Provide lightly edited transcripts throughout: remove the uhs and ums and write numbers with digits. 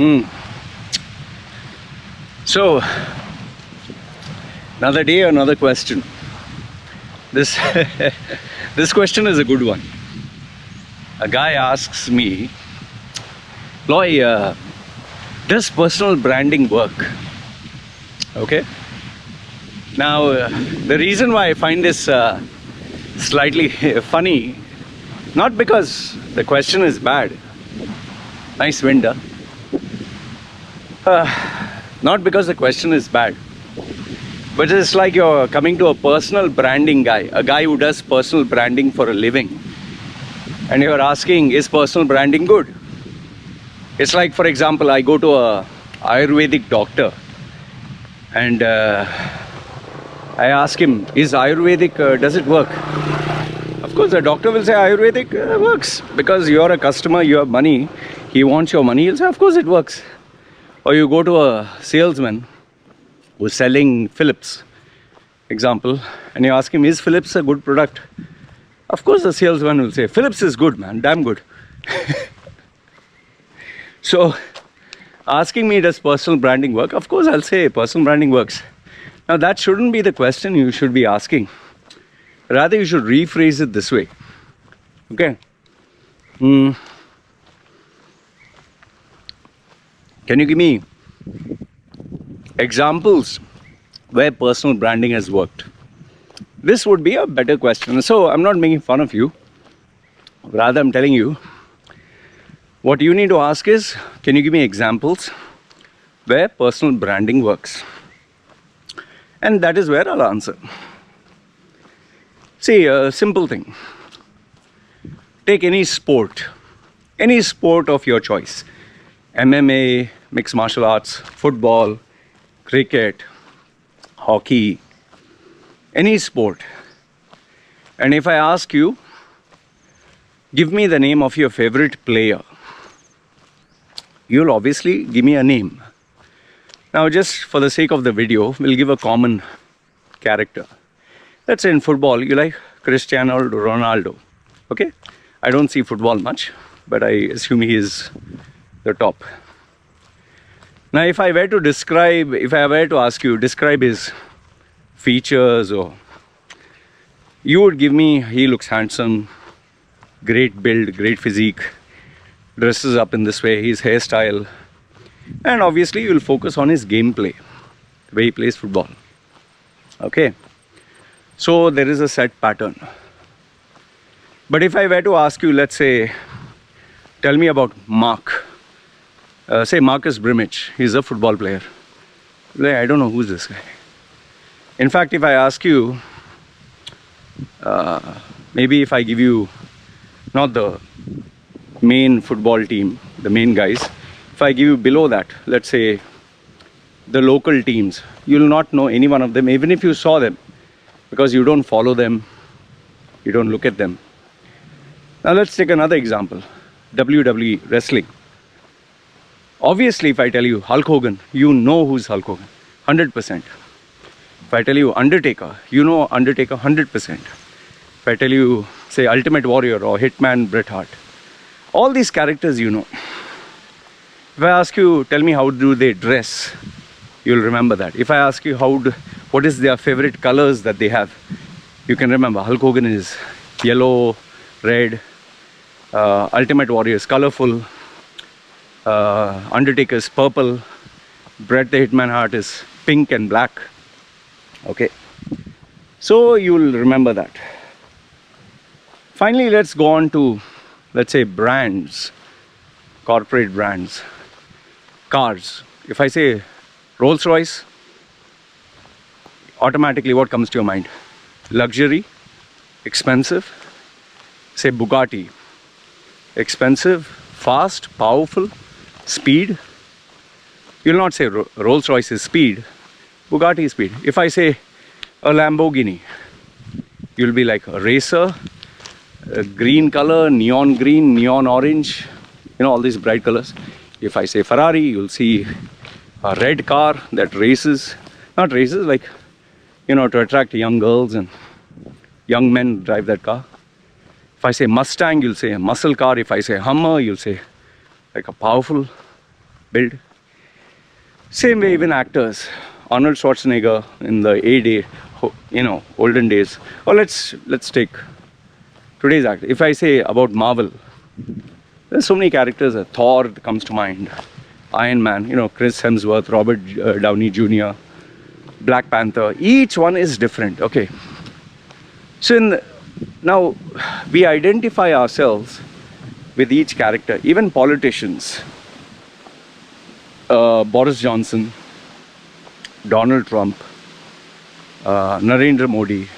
Hmm. So, another day, another question. This this question is a good one. A guy asks me, Loy, does personal branding work? Okay. Now, the reason why I find this slightly funny, not because the question is bad. Nice wind, huh? Not because the question is bad, but it's like you're coming to a personal branding guy, a guy who does personal branding for a living, and you're asking, is personal branding good? It's like, for example, I go to a Ayurvedic doctor and I ask him, is Ayurvedic, does it work? Of course, the doctor will say Ayurvedic works because you're a customer, you have money, he wants your money, he'll say, of course it works. Or you go to a salesman who's selling Philips, example, and you ask him, is Philips a good product? Of course, the salesman will say, Philips is good, man, damn good. So, asking me, does personal branding work? Of course, I'll say personal branding works. Now, that shouldn't be the question you should be asking. Rather, you should rephrase it this way. Okay? Can you give me examples where personal branding has worked? This would be a better question. So, I'm not making fun of you. Rather, I'm telling you, what you need to ask is, can you give me examples where personal branding works? And that is where I'll answer. See, a simple thing. Take any sport of your choice. MMA, mixed martial arts, football, cricket, hockey, any sport. And if I ask you, give me the name of your favorite player, you'll obviously give me a name. Now, just for the sake of the video, we'll give a common character. Let's say in football, you like Cristiano Ronaldo. Okay? I don't see football much, but I assume he is the top. Now, if I were to ask you, describe his features, or you would give me, he looks handsome, great build, great physique, dresses up in this way, his hairstyle, and obviously you will focus on his gameplay, the way he plays football. Okay, so there is a set pattern. But if I were to ask you, let's say, tell me about Mark, say Marcus Brimich, he's a football player. Like, I don't know who's this guy. In fact, if I ask you, maybe if I give you not the main football team, the main guys, if I give you below that, let's say the local teams, you'll not know any one of them, even if you saw them, because you don't follow them, you don't look at them. Now let's take another example, WWE, wrestling. Obviously, if I tell you Hulk Hogan, you know who's Hulk Hogan, 100%. If I tell you Undertaker, you know Undertaker 100%. If I tell you, say, Ultimate Warrior or Hitman Bret Hart, all these characters you know. If I ask you, tell me how do they dress, you'll remember that. If I ask you what is their favorite colors that they have, you can remember. Hulk Hogan is yellow, red, Ultimate Warrior is colorful, Undertaker is purple, Bret the Hitman Hart is pink and black. Okay, so you'll remember that. Finally, let's go on to, let's say, brands, corporate brands, cars. If I say Rolls-Royce, automatically what comes to your mind? Luxury, expensive. Say Bugatti, expensive, fast, powerful, speed. You'll not say Rolls-Royce is speed, Bugatti is speed. If I say a Lamborghini, you'll be like a racer, a green color, neon green, neon orange, you know, all these bright colors. If I say Ferrari, you'll see a red car that races, not races, like, you know, to attract young girls and young men drive that car. If I say Mustang, you'll say a muscle car. If I say Hummer, you'll say like a powerful build. Same way, even actors. Arnold Schwarzenegger in the olden days. Or let's take today's actor. If I say about Marvel, there's so many characters. Thor comes to mind, Iron Man, Chris Hemsworth, Robert Downey Jr., Black Panther. Each one is different. Okay. So now we identify ourselves with each character. Even politicians, Boris Johnson, Donald Trump, Narendra Modi,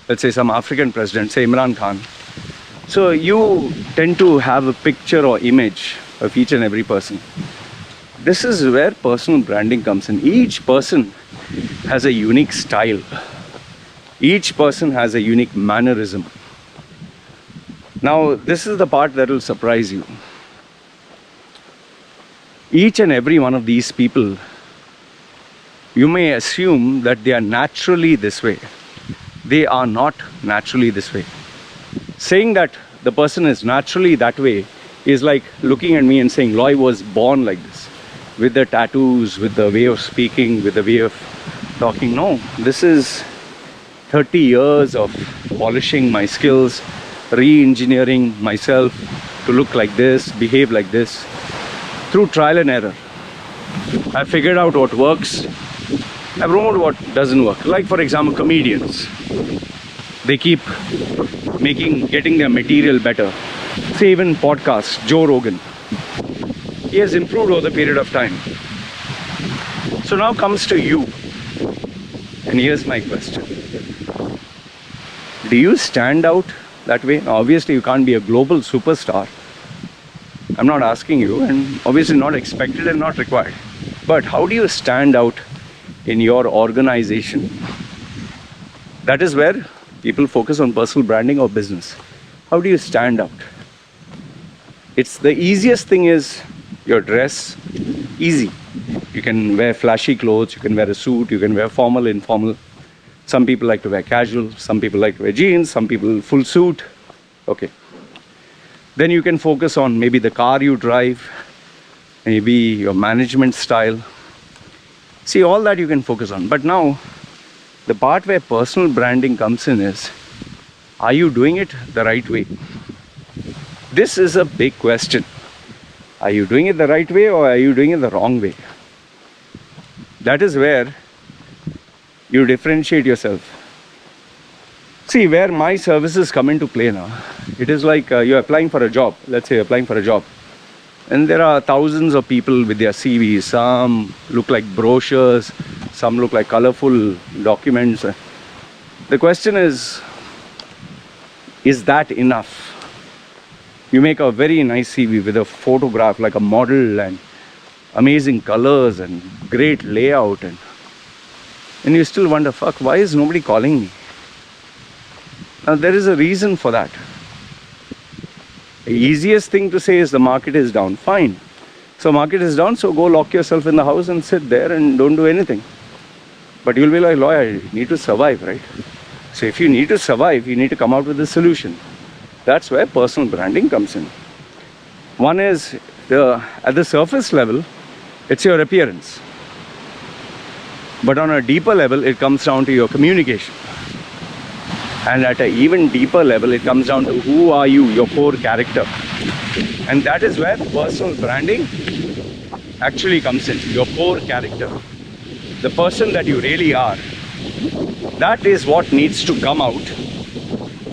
let's say some African president, say Imran Khan. So you tend to have a picture or image of each and every person. This is where personal branding comes in. Each person has a unique style. Each person has a unique mannerism. Now, this is the part that will surprise you. Each and every one of these people, you may assume that they are naturally this way. They are not naturally this way. Saying that the person is naturally that way is like looking at me and saying, Loy was born like this, with the tattoos, with the way of speaking, with the way of talking. No, this is 30 years of polishing my skills, re-engineering myself to look like this, behave like this, through trial and error. I figured out what works. I've removed what doesn't work. Like, for example, comedians. They keep getting their material better. Say even podcasts, Joe Rogan. He has improved over the period of time. So now comes to you. And here's my question. Do you stand out that way? Now, obviously, you can't be a global superstar. I'm not asking you, and obviously not expected and not required. But how do you stand out in your organization? That is where people focus on personal branding or business. How do you stand out? It's the easiest thing is your dress. Easy. You can wear flashy clothes, you can wear a suit, you can wear formal, informal. Some people like to wear casual, some people like to wear jeans, some people full suit. Okay. Then you can focus on maybe the car you drive, maybe your management style. See, all that you can focus on. But now, the part where personal branding comes in is, are you doing it the right way? This is a big question. Are you doing it the right way or are you doing it the wrong way? That is where you differentiate yourself. See, where my services come into play now, it is like you're applying for a job. Let's say you're applying for a job. And there are thousands of people with their CVs. Some look like brochures, some look like colorful documents. The question is that enough? You make a very nice CV with a photograph like a model and amazing colors and great layout, and you still wonder, fuck, why is nobody calling me? Now, there is a reason for that. The easiest thing to say is the market is down. Fine. So market is down, so go lock yourself in the house and sit there and don't do anything. But you'll be like, lawyer, I need to survive, right? So if you need to survive, you need to come out with a solution. That's where personal branding comes in. One is, at the surface level, it's your appearance. But on a deeper level, it comes down to your communication. And at an even deeper level, it comes down to who are you, your core character. And that is where personal branding actually comes in, your core character. The person that you really are. That is what needs to come out,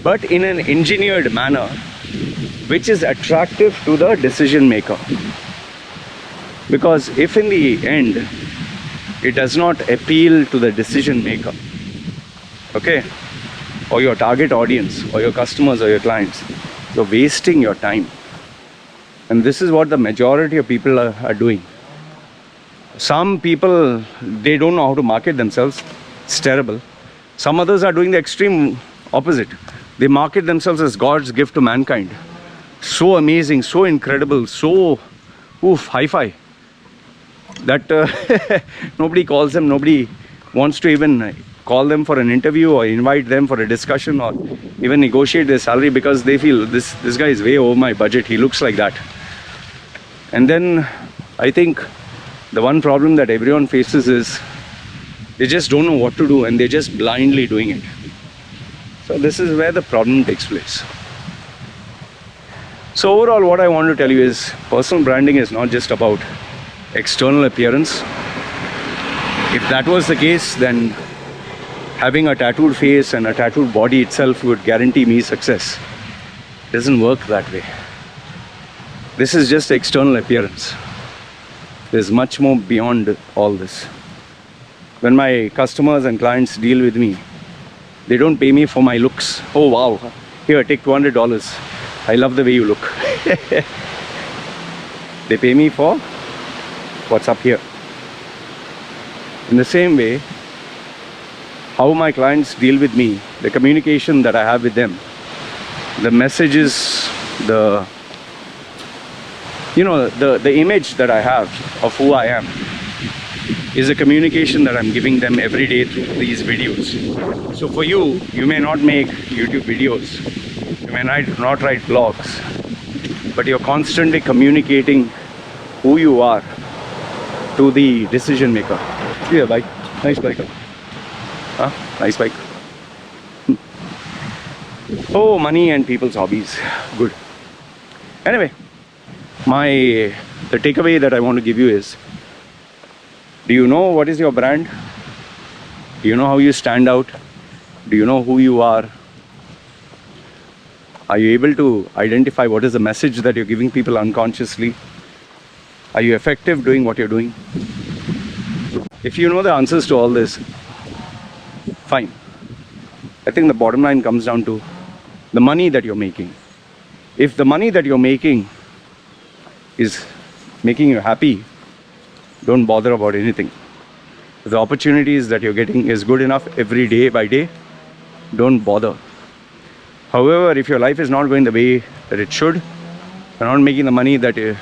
but in an engineered manner, which is attractive to the decision maker. Because if in the end, it does not appeal to the decision maker, okay, or your target audience, or your customers, or your clients, you're wasting your time. And this is what the majority of people are doing. Some people, they don't know how to market themselves. It's terrible. Some others are doing the extreme opposite. They market themselves as God's gift to mankind. So amazing, so incredible, so hi-fi, that nobody calls them, nobody wants to even call them for an interview or invite them for a discussion or even negotiate their salary, because they feel this guy is way over my budget, he looks like that. And then I think the one problem that everyone faces is they just don't know what to do and they're just blindly doing it. So this is where the problem takes place. So overall, what I want to tell you is personal branding is not just about external appearance. If that was the case, then having a tattooed face and a tattooed body itself would guarantee me success. It doesn't work that way. This is just external appearance. There's much more beyond all this. When my customers and clients deal with me, they don't pay me for my looks. Oh wow, here, take $200. I love the way you look. They pay me for what's up here. In the same way, how my clients deal with me, the communication that I have with them, the messages, the image that I have of who I am is a communication that I'm giving them every day through these videos. So for you, you may not make YouTube videos, you may not write blogs, but you're constantly communicating who you are to the decision maker. Yeah, bike. Nice bike. Huh? Nice bike. Oh, money and people's hobbies. Good. Anyway, the takeaway that I want to give you is, do you know what is your brand? Do you know how you stand out? Do you know who you are? Are you able to identify what is the message that you're giving people unconsciously? Are you effective doing what you're doing? If you know the answers to all this, fine. I think the bottom line comes down to the money that you're making. If the money that you're making is making you happy, don't bother about anything. If the opportunities that you're getting is good enough every day by day, don't bother. However, if your life is not going the way that it should, you're not making the money the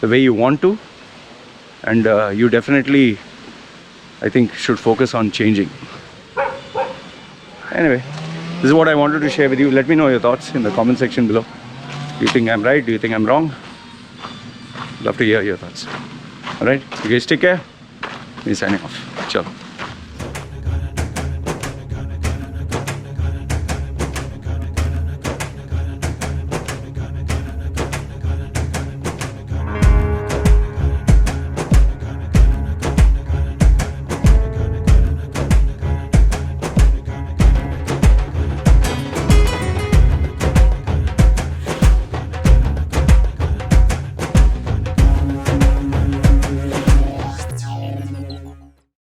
way you want to, and you definitely, I think, should focus on changing. Anyway, this is what I wanted to share with you. Let me know your thoughts in the comment section below. Do you think I'm right? Do you think I'm wrong? Love to hear your thoughts. Alright, you guys take care. Me signing off. Ciao.